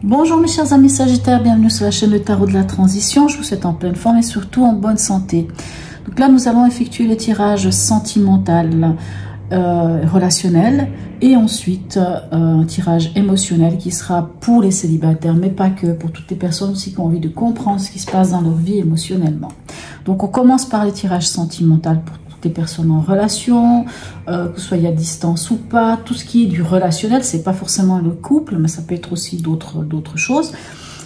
Bonjour mes chers amis Sagittaires, bienvenue sur la chaîne de Tarot de la Transition. Je vous souhaite en pleine forme et surtout en bonne santé. Donc là nous allons effectuer le tirage sentimental, relationnel et ensuite un tirage émotionnel qui sera pour les célibataires mais pas que, pour toutes les personnes aussi qui ont envie de comprendre ce qui se passe dans leur vie émotionnellement. Donc on commence par le tirage sentimental pour des personnes en relation, que ce soit à distance ou pas, tout ce qui est du relationnel, c'est pas forcément le couple, mais ça peut être aussi d'autres choses.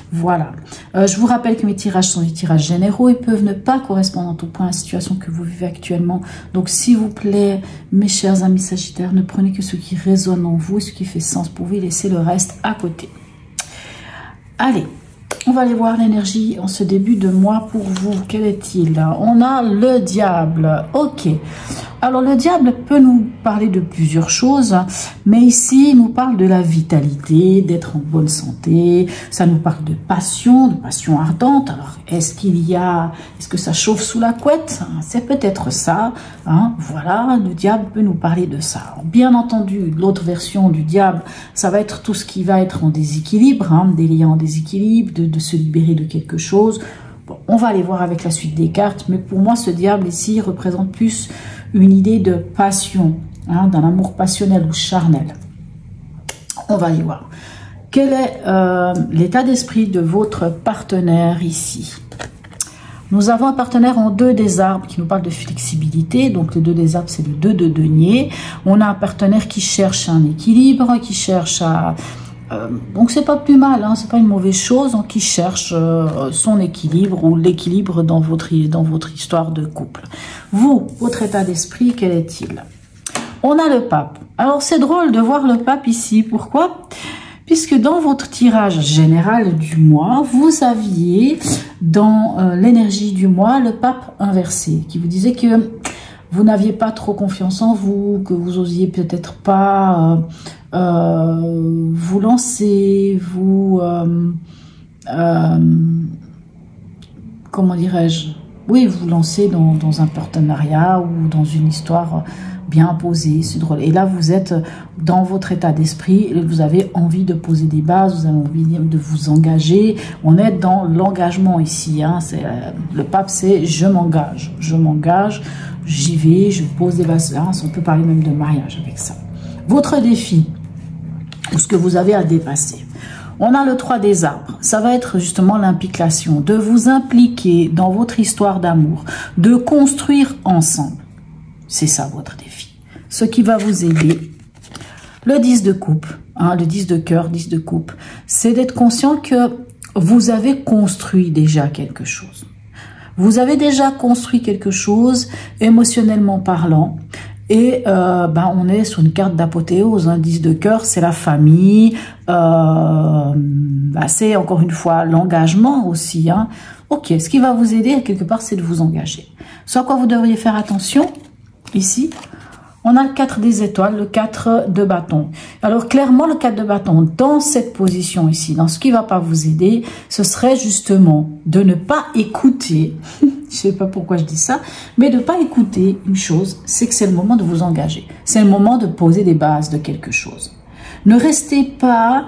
Voilà. Je vous rappelle que mes tirages sont des tirages généraux et peuvent ne pas correspondre en tout point à la situation que vous vivez actuellement. Donc, s'il vous plaît, mes chers amis Sagittaires, ne prenez que ce qui résonne en vous et ce qui fait sens pour vous et laissez le reste à côté. Allez. On va aller voir l'énergie en ce début de mois pour vous. Quel est-il? On a le diable. Ok. Alors, le diable peut nous parler de plusieurs choses, mais ici, il nous parle de la vitalité, d'être en bonne santé. Ça nous parle de passion ardente. Alors, est-ce que ça chauffe sous la couette? C'est peut-être ça. Hein? Voilà, le diable peut nous parler de ça. Alors, bien entendu, l'autre version du diable, ça va être tout ce qui va être en déséquilibre, hein, des liens en déséquilibre, de se libérer de quelque chose. Bon, on va aller voir avec la suite des cartes, mais pour moi, ce diable ici représente plus une idée de passion, hein, d'un amour passionnel ou charnel. On va aller voir. Quel est l'état d'esprit de votre partenaire ici? Nous avons un partenaire en 2 des arbres qui nous parle de flexibilité. Donc, le 2 des arbres, c'est le 2 de denier. On a un partenaire qui cherche un équilibre, qui cherche à... donc c'est pas plus mal, hein, c'est pas une mauvaise chose, hein, qui cherche son équilibre ou l'équilibre dans votre histoire de couple. Vous, votre état d'esprit, quel est-il? On a le pape. Alors c'est drôle de voir le pape ici. Pourquoi? Puisque dans votre tirage général du mois, vous aviez dans l'énergie du mois le pape inversé, qui vous disait que vous n'aviez pas trop confiance en vous, que vous osiez peut-être pas vous lancer, comment dirais-je, oui, vous lancer dans un partenariat ou dans une histoire bien posée, c'est drôle. Et là, vous êtes dans votre état d'esprit, vous avez envie de poser des bases, vous avez envie de vous engager. On est dans l'engagement ici, hein. Le pape, c'est je m'engage, j'y vais, je pose des bases. Hein, on peut parler même de mariage avec ça. Votre défi, ou ce que vous avez à dépasser. On a le 3 des arbres. Ça va être justement l'implication, de vous impliquer dans votre histoire d'amour, de construire ensemble. C'est ça votre défi. Ce qui va vous aider. Le 10 de coupe, hein, le 10 de cœur, 10 de coupe, c'est d'être conscient que vous avez construit déjà quelque chose. Vous avez déjà construit quelque chose, émotionnellement parlant. Et on est sur une carte d'apothéose, hein, 10 de cœur, c'est la famille, c'est encore une fois l'engagement aussi. Hein. Ok, ce qui va vous aider quelque part, c'est de vous engager. Ce à quoi vous devriez faire attention, ici, on a le 4 des étoiles, le 4 de bâton. Alors clairement, le 4 de bâton, dans cette position ici, dans ce qui ne va pas vous aider, ce serait justement de ne pas écouter, je ne sais pas pourquoi je dis ça, mais de ne pas écouter une chose, c'est que c'est le moment de vous engager. C'est le moment de poser des bases de quelque chose. Ne restez pas...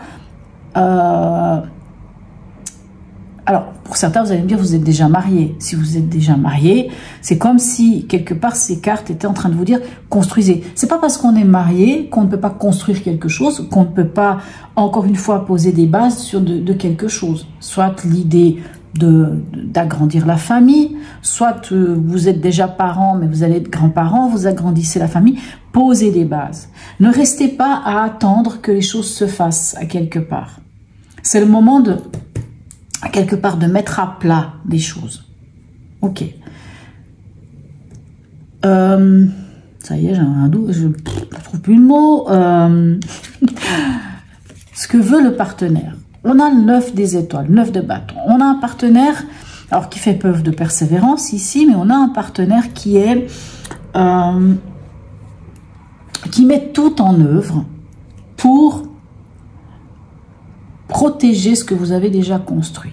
Alors, pour certains, vous allez me dire, vous êtes déjà marié. Si vous êtes déjà marié, c'est comme si, quelque part, ces cartes étaient en train de vous dire, construisez. C'est pas parce qu'on est marié qu'on ne peut pas construire quelque chose, qu'on ne peut pas, encore une fois, poser des bases de quelque chose. Soit l'idée d'agrandir la famille, soit vous êtes déjà parents, mais vous allez être grands-parents, vous agrandissez la famille, posez des bases. Ne restez pas à attendre que les choses se fassent à quelque part. C'est le moment de... quelque part de mettre à plat des choses. Ok. Ça y est, j'ai un doute, je ne trouve plus le mot. Ce que veut le partenaire. On a le 9 des étoiles, 9 de bâton. On a un partenaire, alors qui fait preuve de persévérance ici, mais on a un partenaire qui est... qui met tout en œuvre pour protéger ce que vous avez déjà construit.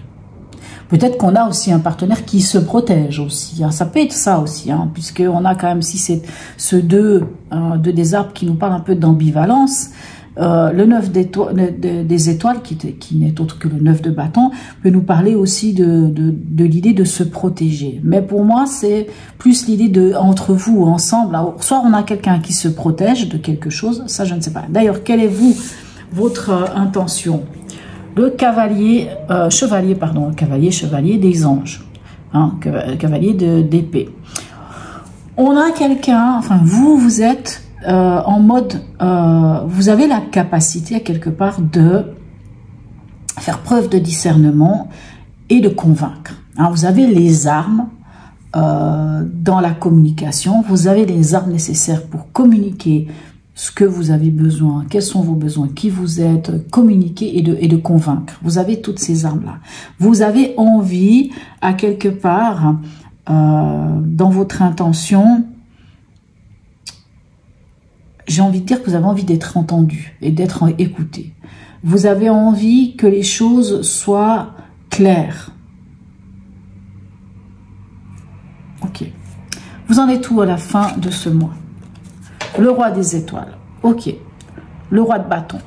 Peut-être qu'on a aussi un partenaire qui se protège aussi. Hein. Ça peut être ça aussi, hein, puisqu'on a quand même, si c'est ce 2 des arbres qui nous parle un peu d'ambivalence, le 9 des étoiles, qui n'est autre que le 9 de bâton, peut nous parler aussi de l'idée de se protéger. Mais pour moi, c'est plus l'idée de, entre vous, ensemble, là, soit on a quelqu'un qui se protège de quelque chose, ça je ne sais pas. D'ailleurs, quelle est votre intention? Le cavalier, chevalier des anges, hein, cavalier d'épée. On a quelqu'un, enfin vous êtes en mode, vous avez la capacité quelque part de faire preuve de discernement et de convaincre. Hein, vous avez les armes dans la communication, vous avez les armes nécessaires pour communiquer ce que vous avez besoin, quels sont vos besoins, qui vous êtes, communiquer et de convaincre. Vous avez toutes ces armes-là. Vous avez envie, à quelque part, dans votre intention, j'ai envie de dire que vous avez envie d'être entendu et d'être écouté. Vous avez envie que les choses soient claires. Ok. Vous en êtes où à la fin de ce mois? Le roi des étoiles. Ok. Le roi de bâton.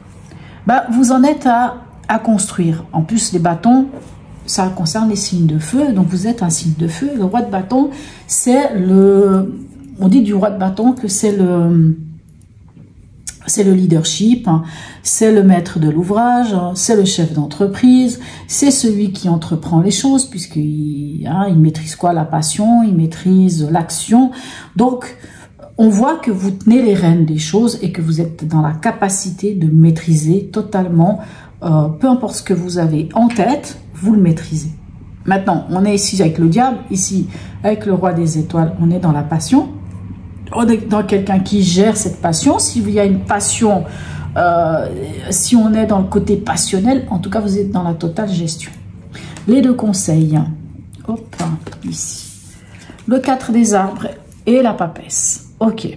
Bah, vous en êtes à construire. En plus, les bâtons, ça concerne les signes de feu. Donc, vous êtes un signe de feu. Le roi de bâton, c'est le... On dit du roi de bâton que c'est le leadership, c'est le maître de l'ouvrage, c'est le chef d'entreprise, c'est celui qui entreprend les choses, puisqu'il il maîtrise quoi? La passion, il maîtrise l'action. Donc, on voit que vous tenez les rênes des choses et que vous êtes dans la capacité de maîtriser totalement, peu importe ce que vous avez en tête, vous le maîtrisez. Maintenant, on est ici avec le diable, ici avec le roi des étoiles, on est dans la passion. On est dans quelqu'un qui gère cette passion. S'il y a une passion, si on est dans le côté passionnel, en tout cas, vous êtes dans la totale gestion. Les 2 conseils. Hop, ici. Le 4 des arbres et la papesse. Ok.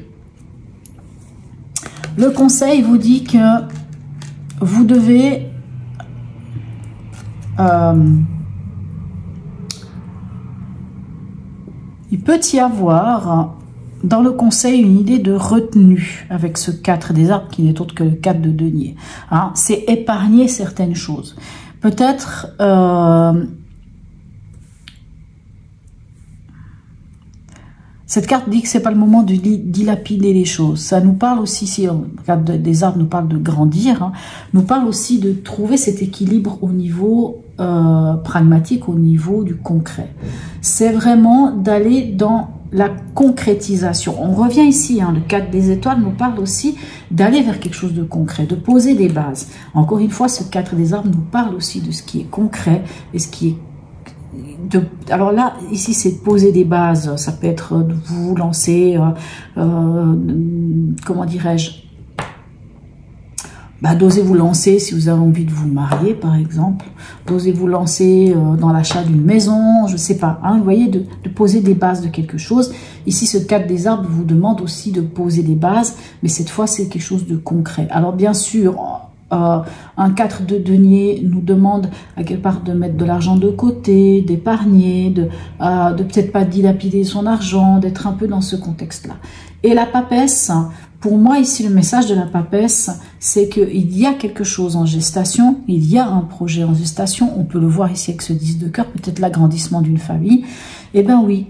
Le conseil vous dit que vous devez il peut y avoir dans le conseil une idée de retenue avec ce 4 des arbres qui n'est autre que le 4 de denier. Hein, c'est épargner certaines choses. Peut-être cette carte dit que c'est pas le moment de dilapider les choses. Ça nous parle aussi, si la carte des arbres nous parle de grandir, hein, nous parle aussi de trouver cet équilibre au niveau pragmatique, au niveau du concret. C'est vraiment d'aller dans la concrétisation. On revient ici, hein, le 4 des étoiles nous parle aussi d'aller vers quelque chose de concret, de poser des bases. Encore une fois, ce 4 des arbres nous parle aussi de ce qui est concret et ce qui est alors là, ici, c'est de poser des bases. Ça peut être de vous lancer, comment dirais-je, d'oser vous lancer si vous avez envie de vous marier, par exemple. D'oser vous lancer dans l'achat d'une maison, je ne sais pas. Hein, vous voyez, de poser des bases de quelque chose. Ici, ce 4 des arbres vous demande aussi de poser des bases, mais cette fois, c'est quelque chose de concret. Alors, bien sûr, un 4 de denier nous demande à quelque part de mettre de l'argent de côté, d'épargner, de peut-être pas dilapider son argent, d'être un peu dans ce contexte-là. Et la papesse, pour moi ici le message de la papesse, c'est qu'il y a quelque chose en gestation, il y a un projet en gestation, on peut le voir ici avec ce 10 de cœur, peut-être l'agrandissement d'une famille. Eh bien oui,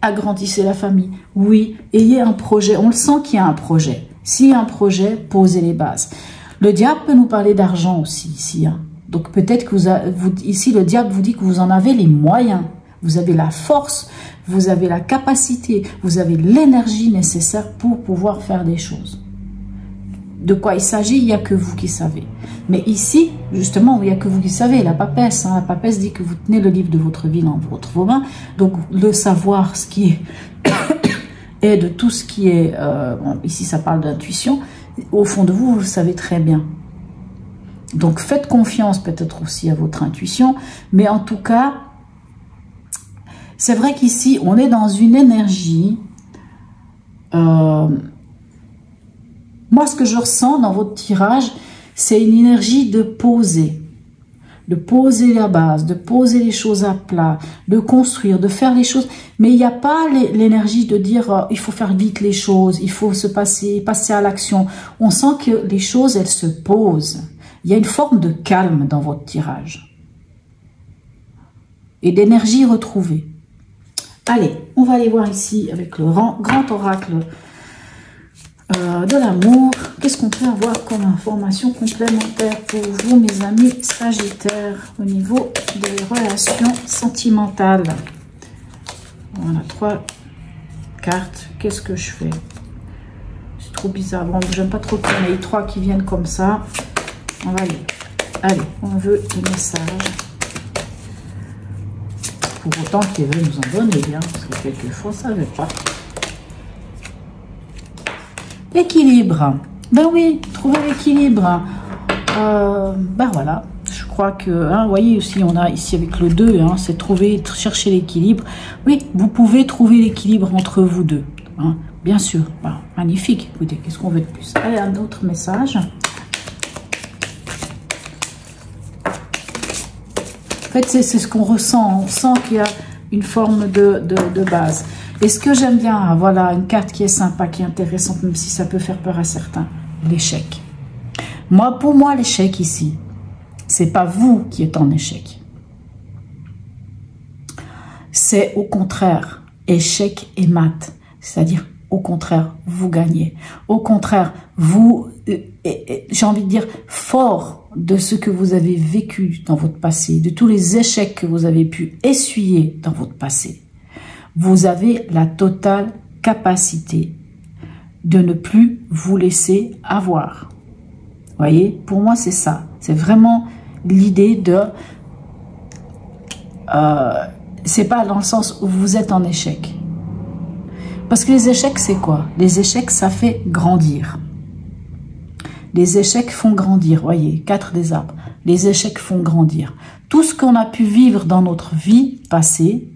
agrandissez la famille, oui, ayez un projet, on le sent qu'il y a un projet. S'il y a un projet, posez les bases. Le diable peut nous parler d'argent aussi ici. Hein. Donc peut-être que ici le diable vous dit que vous en avez les moyens. Vous avez la force, vous avez la capacité, vous avez l'énergie nécessaire pour pouvoir faire des choses. De quoi il s'agit, il n'y a que vous qui savez. Mais ici, justement, il n'y a que vous qui savez. La papesse, hein, la papesse dit que vous tenez le livre de votre vie dans vos mains. Donc le savoir, ce qui est et de tout ce qui est, bon, ici ça parle d'intuition, au fond de vous, vous le savez très bien. Donc faites confiance peut-être aussi à votre intuition, mais en tout cas, c'est vrai qu'ici, on est dans une énergie, moi ce que je ressens dans votre tirage, c'est une énergie de poser, de poser la base, de poser les choses à plat, de construire, de faire les choses. Mais il n'y a pas l'énergie de dire il faut faire vite les choses, il faut passer à l'action. On sent que les choses, elles se posent. Il y a une forme de calme dans votre tirage. Et d'énergie retrouvée. Allez, on va aller voir ici avec le grand oracle de l'amour. Qu'est-ce qu'on peut avoir comme information complémentaire pour vous, mes amis Sagittaires, au niveau des relations sentimentales? Voilà, 3 cartes. Qu'est-ce que je fais? C'est trop bizarre. Bon, j'aime pas trop qu'il y en ait 3 qui viennent comme ça. On va aller. Allez, on veut des messages. Pour autant qu'ils veulent nous en donner, hein, parce que quelquefois, ça ne veut pas. L'équilibre. Ben oui, trouver l'équilibre. Ben voilà, je crois que, hein, vous voyez aussi, on a ici avec le 2, hein, c'est chercher l'équilibre. Oui, vous pouvez trouver l'équilibre entre vous deux. Hein, bien sûr, voilà, magnifique. Écoutez, qu'est-ce qu'on veut de plus? Allez, un autre message. En fait, c'est ce qu'on ressent. On sent qu'il y a une forme de base. Et ce que j'aime bien, voilà, une carte qui est sympa, qui est intéressante, même si ça peut faire peur à certains, l'échec. Pour moi, l'échec ici, c'est pas vous qui êtes en échec. C'est au contraire, échec et mat. C'est-à-dire, au contraire, vous gagnez. Au contraire, vous, j'ai envie de dire, fort de ce que vous avez vécu dans votre passé, de tous les échecs que vous avez pu essuyer dans votre passé. Vous avez la totale capacité de ne plus vous laisser avoir. Vous voyez, pour moi, c'est ça. C'est vraiment l'idée de... c'est pas dans le sens où vous êtes en échec. Parce que les échecs, c'est quoi? Les échecs, ça fait grandir. Les échecs font grandir. Voyez, 4 des arbres. Les échecs font grandir. Tout ce qu'on a pu vivre dans notre vie passée,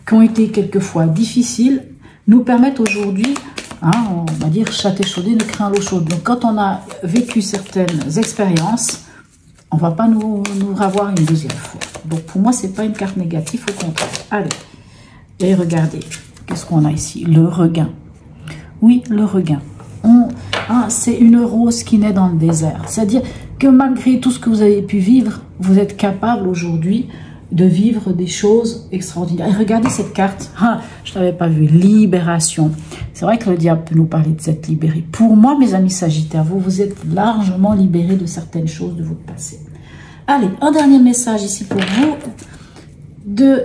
qui ont été quelquefois difficiles, nous permettent aujourd'hui, hein, on va dire, chat échaudé ne craint l'eau chaude. Donc, quand on a vécu certaines expériences, on ne va pas nous revoir une deuxième fois. Donc, pour moi, ce n'est pas une carte négative, au contraire. Allez, et regardez, qu'est-ce qu'on a ici? Le regain. Oui, le regain. C'est une rose qui naît dans le désert. C'est-à-dire que malgré tout ce que vous avez pu vivre, vous êtes capable aujourd'hui de vivre des choses extraordinaires. Et regardez cette carte, je ne l'avais pas vue, libération. C'est vrai que le diable peut nous parler de cette libérée. Pour moi, mes amis Sagittaires, vous êtes largement libérés de certaines choses de votre passé. Allez, un dernier message ici pour vous de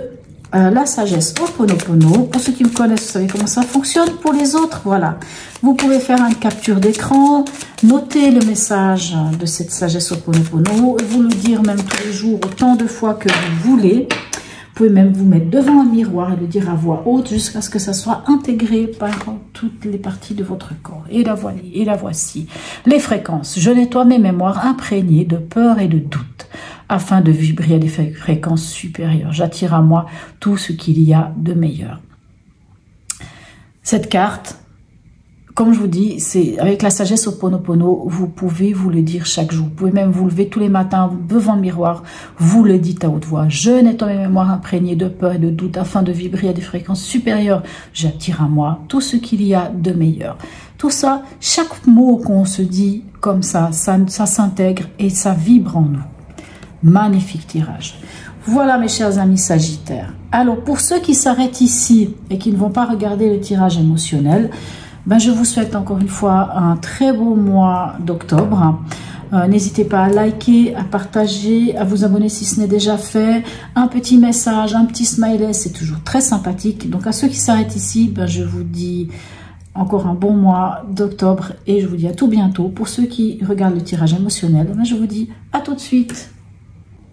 la sagesse Ho'oponopono. Pour ceux qui me connaissent, vous savez comment ça fonctionne. Pour les autres, voilà. Vous pouvez faire une capture d'écran, noter le message de cette sagesse Ho'oponopono, vous le dire même tous les jours, autant de fois que vous voulez. Vous pouvez même vous mettre devant un miroir et le dire à voix haute jusqu'à ce que ça soit intégré par toutes les parties de votre corps. Et la voilà, et la voici. Les fréquences. Je nettoie mes mémoires imprégnées de peur et de doute, afin de vibrer à des fréquences supérieures. J'attire à moi tout ce qu'il y a de meilleur. Cette carte, comme je vous dis, c'est avec la sagesse Ho'oponopono, vous pouvez vous le dire chaque jour. Vous pouvez même vous lever tous les matins devant le miroir, vous le dites à haute voix. Je nettoie mes mémoires imprégnées de peur et de doute afin de vibrer à des fréquences supérieures. J'attire à moi tout ce qu'il y a de meilleur. Tout ça, chaque mot qu'on se dit comme ça s'intègre et ça vibre en nous. Magnifique tirage. Voilà mes chers amis Sagittaires. Alors pour ceux qui s'arrêtent ici et qui ne vont pas regarder le tirage émotionnel, ben je vous souhaite encore une fois un très beau mois d'octobre. N'hésitez pas à liker, à partager, à vous abonner si ce n'est déjà fait. Un petit message, un petit smiley, c'est toujours très sympathique. Donc à ceux qui s'arrêtent ici, ben je vous dis encore un bon mois d'octobre et je vous dis à tout bientôt. Pour ceux qui regardent le tirage émotionnel, ben je vous dis à tout de suite.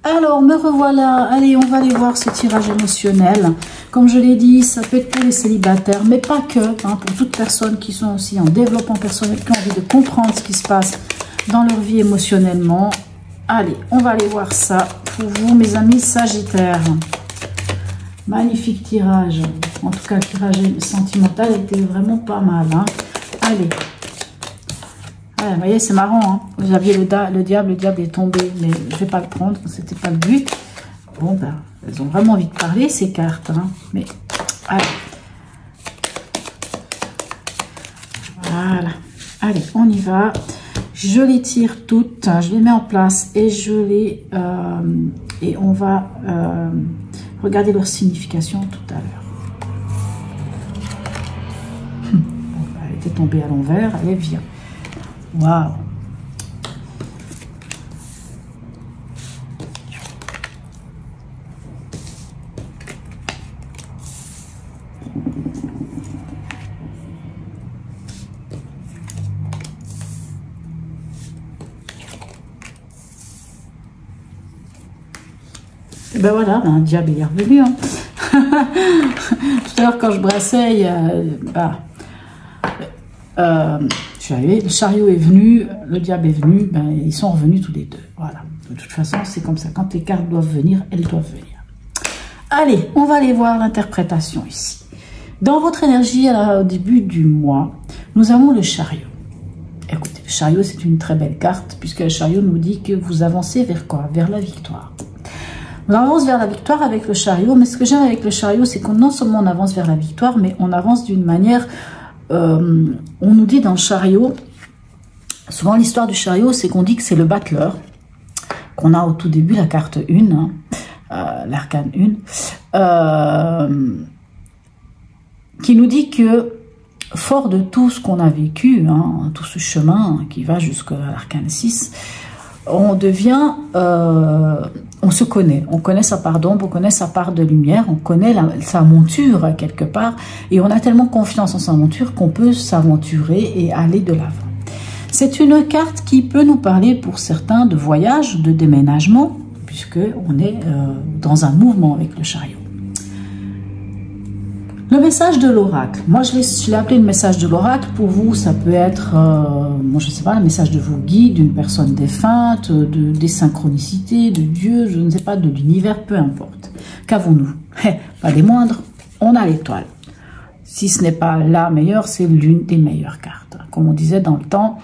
Alors, me revoilà. Allez, on va aller voir ce tirage émotionnel. Comme je l'ai dit, ça peut être pour les célibataires, mais pas que. Hein, pour toutes personnes qui sont aussi en développement personnel, qui ont envie de comprendre ce qui se passe dans leur vie émotionnellement. Allez, on va aller voir ça pour vous, mes amis Sagittaires. Magnifique tirage. En tout cas, le tirage sentimental était vraiment pas mal. Hein. Allez. Ouais, vous voyez, c'est marrant. Hein. Vous aviez le diable est tombé, mais je ne vais pas le prendre, c'était pas le but. Bon, ben, elles ont vraiment envie de parler, ces cartes. Hein. Mais, allez. Voilà. Allez, on y va. Je les tire toutes, je les mets en place et je les... et on va regarder leur signification tout à l'heure. Elle était tombée à l'envers, allez, viens. Waouh! Et ben voilà, un diable est revenu. Hein. Tout à l'heure, quand je brassais, je suis arrivée, le chariot est venu, le diable est venu, ben, ils sont revenus tous les deux. Voilà. De toute façon, c'est comme ça. Quand les cartes doivent venir, elles doivent venir. Allez, on va aller voir l'interprétation ici. Dans votre énergie, au début du mois, nous avons le chariot. Écoutez, le chariot, c'est une très belle carte, puisque le chariot nous dit que vous avancez vers quoi? Vers la victoire. On avance vers la victoire avec le chariot, mais ce que j'aime avec le chariot, c'est que non seulement on avance vers la victoire, mais on avance d'une manière... on nous dit dans le chariot, souvent l'histoire du chariot, c'est qu'on dit que c'est le battleur, qu'on a au tout début, la carte 1, hein, l'arcane 1, qui nous dit que, fort de tout ce qu'on a vécu, hein, tout ce chemin qui va jusqu'à l'arcane 6, on devient... on se connaît, on connaît sa part d'ombre, on connaît sa part de lumière, on connaît sa monture quelque part, et on a tellement confiance en sa monture qu'on peut s'aventurer et aller de l'avant. C'est une carte qui peut nous parler pour certains de voyage, de déménagement, puisque on est dans un mouvement avec le chariot. Le message de l'oracle. Moi, je l'ai appelé le message de l'oracle. Pour vous, ça peut être, moi, je ne sais pas, un message de vos guides, d'une personne défunte, des synchronicités, de Dieu, je ne sais pas, de l'univers, peu importe. Qu'avons-nous? Pas des moindres, on a l'étoile. Si ce n'est pas la meilleure, c'est l'une des meilleures cartes. Comme on disait dans le temps,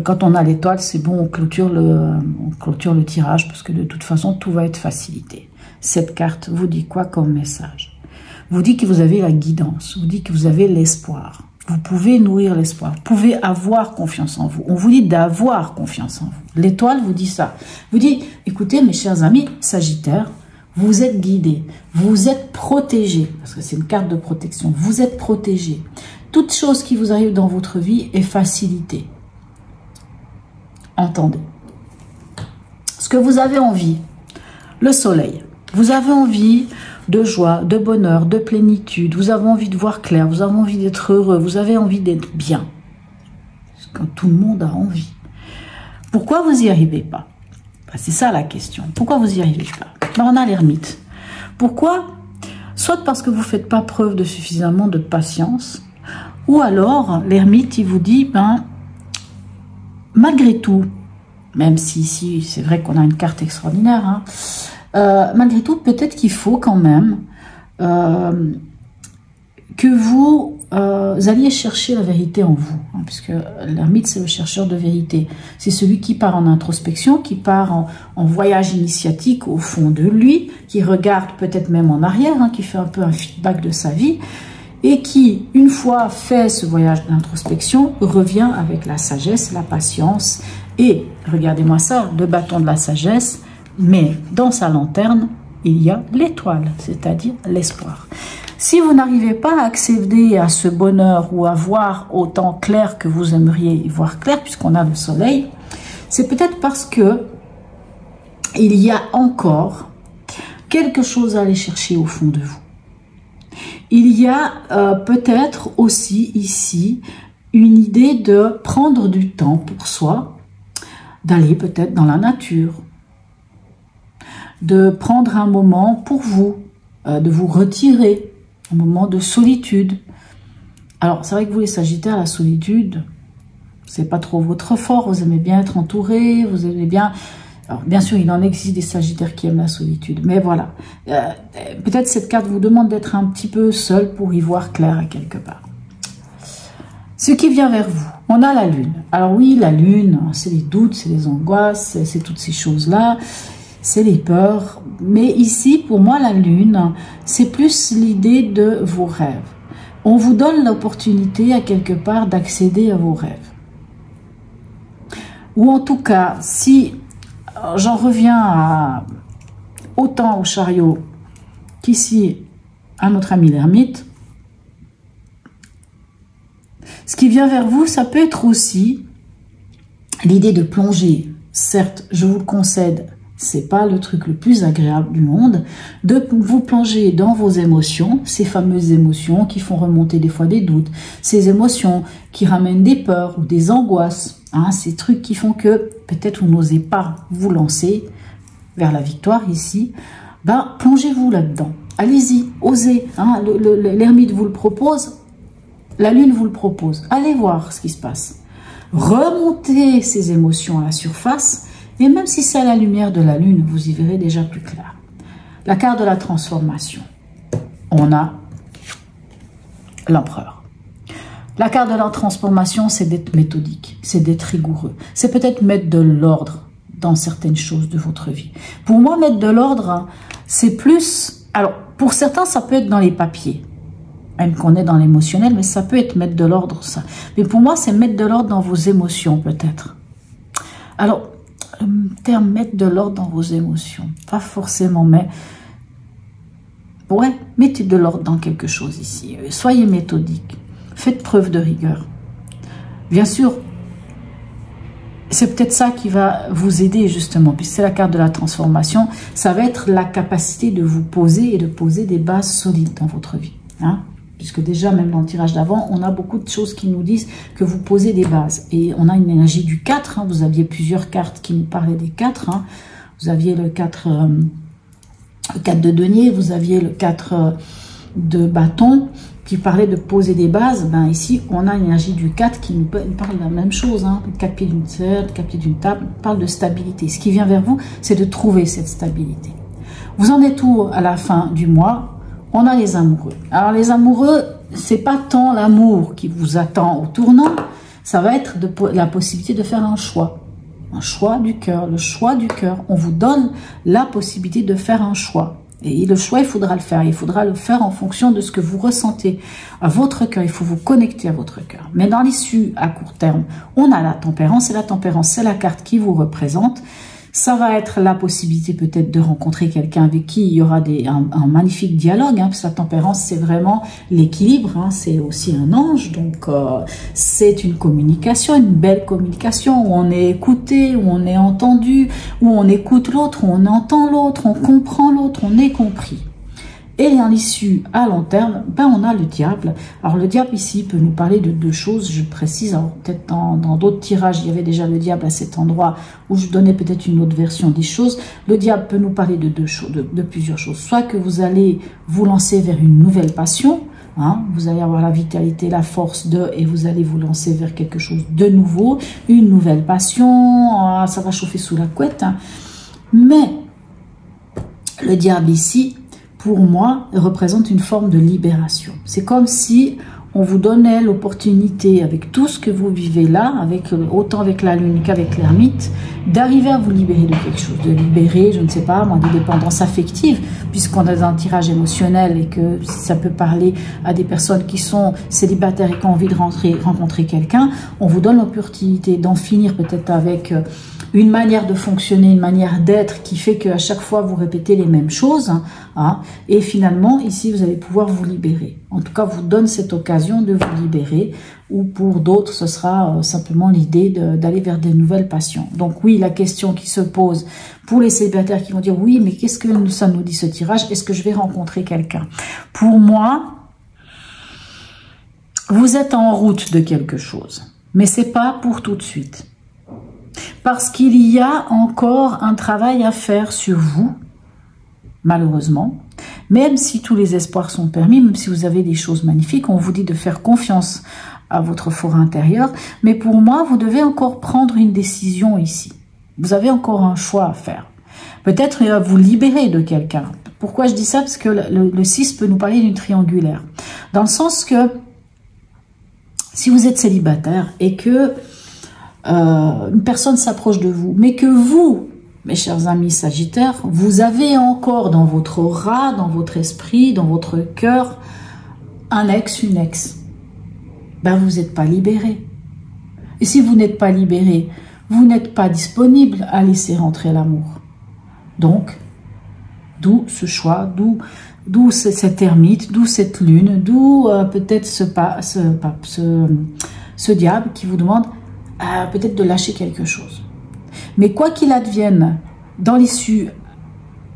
quand on a l'étoile, c'est bon, on clôture le tirage, parce que de toute façon, tout va être facilité. Cette carte vous dit quoi comme message? Vous dit que vous avez la guidance, vous dit que vous avez l'espoir. Vous pouvez nourrir l'espoir, vous pouvez avoir confiance en vous. On vous dit d'avoir confiance en vous. L'étoile vous dit ça. Vous dit, écoutez mes chers amis Sagittaires, vous êtes guidés, vous êtes protégés, parce que c'est une carte de protection, vous êtes protégés. Toute chose qui vous arrive dans votre vie est facilitée. Entendez. Ce que vous avez envie, le soleil, vous avez envie de joie, de bonheur, de plénitude, vous avez envie de voir clair, vous avez envie d'être heureux, vous avez envie d'être bien. Quand tout le monde a envie. Pourquoi vous n'y arrivez pas? C'est ça la question. Pourquoi vous n'y arrivez pas? Ben, on a l'ermite. Pourquoi? Soit parce que vous ne faites pas preuve de suffisamment de patience, ou alors l'ermite, il vous dit, ben, malgré tout, même si ici, c'est vrai qu'on a une carte extraordinaire, hein, malgré tout, peut-être qu'il faut quand même que vous alliez chercher la vérité en vous, hein, puisque l'ermite, c'est le chercheur de vérité. C'est celui qui part en introspection, qui part en voyage initiatique au fond de lui, qui regarde peut-être même en arrière, hein, qui fait un peu un feedback de sa vie, et qui, une fois fait ce voyage d'introspection, revient avec la sagesse, la patience, et, regardez-moi ça, le bâton de la sagesse, mais dans sa lanterne, il y a l'étoile, c'est-à-dire l'espoir. Si vous n'arrivez pas à accéder à ce bonheur ou à voir autant clair que vous aimeriez voir clair, puisqu'on a le soleil, c'est peut-être parce que il y a encore quelque chose à aller chercher au fond de vous. Il y a peut-être aussi ici une idée de prendre du temps pour soi, d'aller peut-être dans la nature, de prendre un moment pour vous, de vous retirer, un moment de solitude. Alors, c'est vrai que vous, les Sagittaires, la solitude, c'est pas trop votre fort, vous aimez bien être entouré, vous aimez bien... Alors, bien sûr, il en existe des Sagittaires qui aiment la solitude, mais voilà. Peut-être cette carte vous demande d'être un petit peu seul pour y voir clair à quelque part. Ce qui vient vers vous, on a la lune. Alors oui, la lune, c'est les doutes, c'est les angoisses, c'est toutes ces choses-là, c'est les peurs. Mais ici, pour moi, la lune, c'est plus l'idée de vos rêves. On vous donne l'opportunité, à quelque part, d'accéder à vos rêves. Ou en tout cas, si j'en reviens autant au chariot qu'ici à notre ami l'ermite, ce qui vient vers vous, ça peut être aussi l'idée de plonger. Certes, je vous le concède, c'est pas le truc le plus agréable du monde, de vous plonger dans vos émotions, ces fameuses émotions qui font remonter des fois des doutes, ces émotions qui ramènent des peurs ou des angoisses, hein, ces trucs qui font que peut-être vous n'osez pas vous lancer vers la victoire ici, ben plongez-vous là-dedans. Allez-y, osez, hein, l'ermite vous le propose, la lune vous le propose. Allez voir ce qui se passe. Remontez ces émotions à la surface, et même si c'est à la lumière de la lune, vous y verrez déjà plus clair. La carte de la transformation. On a l'empereur. La carte de la transformation, c'est d'être méthodique, c'est d'être rigoureux. C'est peut-être mettre de l'ordre dans certaines choses de votre vie. Pour moi, mettre de l'ordre, c'est plus... Alors, pour certains, ça peut être dans les papiers. Même qu'on est dans l'émotionnel, mais ça peut être mettre de l'ordre, ça. Mais pour moi, c'est mettre de l'ordre dans vos émotions, peut-être. Alors, le terme mettre de l'ordre dans vos émotions, pas forcément, mais... Ouais, mettez de l'ordre dans quelque chose ici. Soyez méthodique. Faites preuve de rigueur. Bien sûr, c'est peut-être ça qui va vous aider, justement, puisque c'est la carte de la transformation. Ça va être la capacité de vous poser et de poser des bases solides dans votre vie, hein. Puisque déjà, même dans le tirage d'avant, on a beaucoup de choses qui nous disent que vous posez des bases. Et on a une énergie du 4. Hein. Vous aviez plusieurs cartes qui nous parlaient des 4. Hein. Vous aviez le 4 de denier, vous aviez le 4 de bâton qui parlait de poser des bases. Ben ici, on a l'énergie du 4 qui nous parle de la même chose. Hein. 4 pieds d'une serre, 4 pieds d'une table, parle de stabilité. Ce qui vient vers vous, c'est de trouver cette stabilité. Vous en êtes où à la fin du mois? On a les amoureux. Alors les amoureux, c'est pas tant l'amour qui vous attend au tournant, ça va être la possibilité de faire un choix du cœur. Le choix du cœur, on vous donne la possibilité de faire un choix. Et le choix, il faudra le faire. Il faudra le faire en fonction de ce que vous ressentez à votre cœur. Il faut vous connecter à votre cœur. Mais dans l'issue à court terme, on a la tempérance. Et la tempérance, c'est la carte qui vous représente. Ça va être la possibilité peut-être de rencontrer quelqu'un avec qui il y aura un magnifique dialogue, hein, parce que la tempérance, c'est vraiment l'équilibre, hein, c'est aussi un ange, donc c'est une communication, une belle communication, où on est écouté, où on est entendu, où on écoute l'autre, où on entend l'autre, on comprend l'autre, on est compris. Et en l'issue à long terme, ben on a le diable. Alors le diable ici peut nous parler de deux choses, je précise. Alors peut-être dans d'autres tirages, il y avait déjà le diable à cet endroit où je donnais peut-être une autre version des choses. Le diable peut nous parler de deux choses, de plusieurs choses. Soit que vous allez vous lancer vers une nouvelle passion, hein, vous allez avoir la vitalité, la force et vous allez vous lancer vers quelque chose de nouveau, une nouvelle passion, ça va chauffer sous la couette. Hein. Mais le diable ici, pour moi, représente une forme de libération. C'est comme si on vous donnait l'opportunité, avec tout ce que vous vivez là, autant avec la lune qu'avec l'ermite, d'arriver à vous libérer de quelque chose, de libérer, je ne sais pas, moi, des dépendances affectives, puisqu'on a un tirage émotionnel et que ça peut parler à des personnes qui sont célibataires et qui ont envie de rencontrer quelqu'un, on vous donne l'opportunité d'en finir peut-être avec une manière de fonctionner, une manière d'être qui fait qu'à chaque fois vous répétez les mêmes choses, hein, et finalement ici vous allez pouvoir vous libérer. En tout cas, vous donne cette occasion de vous libérer, ou pour d'autres ce sera simplement l'idée d'aller vers des nouvelles passions. Donc oui, la question qui se pose pour les célibataires qui vont dire oui, mais qu'est-ce que ça nous dit ce tirage? Est-ce que je vais rencontrer quelqu'un? Pour moi, vous êtes en route de quelque chose, mais c'est pas pour tout de suite. Parce qu'il y a encore un travail à faire sur vous, malheureusement. Même si tous les espoirs sont permis, même si vous avez des choses magnifiques, on vous dit de faire confiance à votre fort intérieur. Mais pour moi, vous devez encore prendre une décision ici. Vous avez encore un choix à faire. Peut-être vous libérer de quelqu'un. Pourquoi je dis ça? Parce que le 6 peut nous parler d'une triangulaire. Dans le sens que Si vous êtes célibataire et que une personne s'approche de vous, mais que vous, mes chers amis Sagittaires, vous avez encore dans votre aura, dans votre esprit, dans votre cœur, un ex, une ex, ben vous n'êtes pas libéré. Et si vous n'êtes pas libéré, vous n'êtes pas disponible à laisser rentrer l'amour. Donc, d'où ce choix, d'où cette ermite, d'où cette lune, d'où peut-être ce diable qui vous demande peut-être de lâcher quelque chose. Mais quoi qu'il advienne, dans l'issue,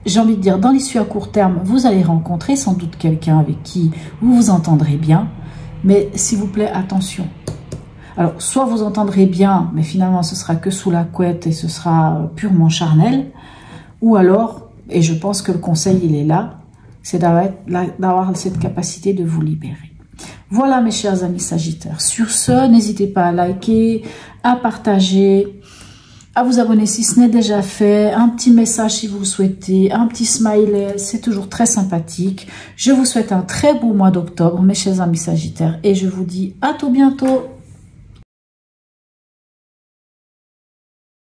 j'ai envie de dire, dans l'issue à court terme, vous allez rencontrer sans doute quelqu'un avec qui vous vous entendrez bien. Mais s'il vous plaît, attention. Alors, soit vous entendrez bien, mais finalement ce sera que sous la couette et ce sera purement charnel. Ou alors, et je pense que le conseil il est là, c'est d'avoir cette capacité de vous libérer. Voilà mes chers amis Sagittaires. Sur ce, n'hésitez pas à liker, à partager, à vous abonner si ce n'est déjà fait, un petit message si vous le souhaitez, un petit smiley, c'est toujours très sympathique. Je vous souhaite un très beau mois d'octobre mes chers amis Sagittaires et je vous dis à tout bientôt.